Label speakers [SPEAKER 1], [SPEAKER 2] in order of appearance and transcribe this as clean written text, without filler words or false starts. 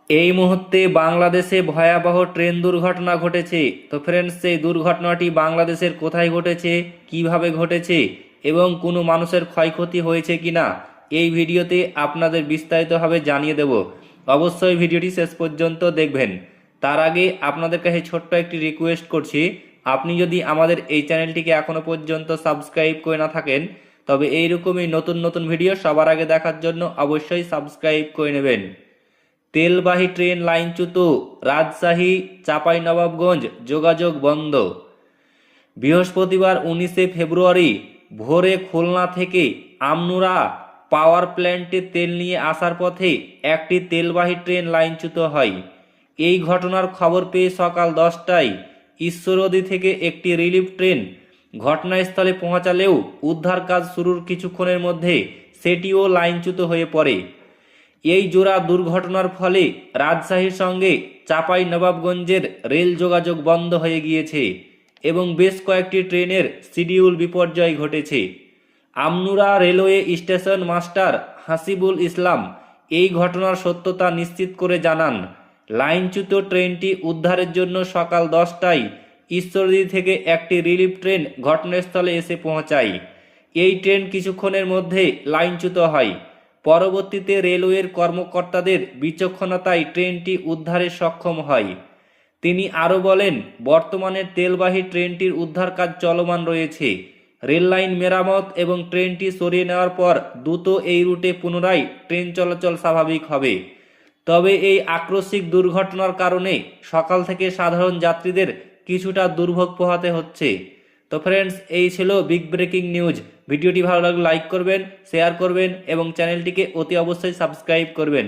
[SPEAKER 1] এই মুহূর্তে বাংলাদেশে ভয়াবহ ট্রেন দুর্ঘটনা ঘটেছে। তো ফ্রেন্ডস, সেই দুর্ঘটনাটি বাংলাদেশের কোথায় ঘটেছে, কিভাবে ঘটেছে এবং কোনো মানুষের ক্ষয়ক্ষতি হয়েছে কিনা এই ভিডিওতে আপনাদের বিস্তারিতভাবে জানিয়ে দেব। অবশ্যই ভিডিওটি শেষ পর্যন্ত দেখবেন। তার আগে আপনাদের কাছে ছোট্ট একটি রিকোয়েস্ট করছি, আপনি যদি আমাদের এই চ্যানেলটিকে এখনও পর্যন্ত সাবস্ক্রাইব করে না থাকেন তবে এইরকমই নতুন নতুন ভিডিও সবার আগে দেখার জন্য অবশ্যই সাবস্ক্রাইব করে নেবেন। তেলবাহী ট্রেন লাইনচ্যুত, রাজশাহী চাঁপাইনবাবগঞ্জ যোগাযোগ বন্ধ। বৃহস্পতিবার 19শে ফেব্রুয়ারি ভোরে খুলনা থেকে আমনুরা পাওয়ার প্ল্যান্টে তেল নিয়ে আসার পথে একটি তেলবাহী ট্রেন লাইনচ্যুত হয়। এই ঘটনার খবর পেয়ে সকাল 10টায় ঈশ্বরদী থেকে একটি রিলিফ ট্রেন ঘটনাস্থলে পৌঁছালেও উদ্ধার কাজ শুরুর কিছুক্ষণের মধ্যে সেটিও লাইনচ্যুত হয়ে পড়ে। এই জোড়া দুর্ঘটনার ফলে রাজশাহীর সঙ্গে চাঁপাইনবাবগঞ্জের রেল যোগাযোগ বন্ধ হয়ে গিয়েছে এবং বেশ কয়েকটি ট্রেনের শিডিউল বিপর্যয় ঘটেছে। Amnura railway station master Hasibul Islam এই ঘটনার সত্যতা নিশ্চিত করে জানান, লাইনচ্যুত ট্রেনটি উদ্ধারের জন্য সকাল 10টায় ঈশ্বরদী থেকে একটি রিলিফ ট্রেন ঘটনাস্থলে এসে পৌঁছায়। এই ট্রেন কিছুক্ষণের মধ্যে লাইনচ্যুত হয়। পরবর্তীতে রেলওয়ের কর্মকর্তাদের বিচক্ষণতায় ট্রেনটি উদ্ধারে সক্ষম হয়। তিনি আরও বলেন, বর্তমানে তেলবাহী ট্রেনটির উদ্ধার কাজ চলমান রয়েছে। রেললাইন মেরামত এবং ট্রেনটি সরিয়ে নেওয়ার পর দ্রুত এই রুটে পুনরায় ট্রেন চলাচল স্বাভাবিক হবে। তবে এই আকস্মিক দুর্ঘটনার কারণে সকাল থেকে সাধারণ যাত্রীদের কিছুটা দুর্ভোগ পোহাতে হচ্ছে। তো ফ্রেন্ডস, এই ছিল বিগ ব্রেকিং নিউজ। ভিডিওটি ভালো লাগলে লাইক করবেন, শেয়ার করবেন এবং চ্যানেলটিকে অতি অবশ্যই সাবস্ক্রাইব করবেন।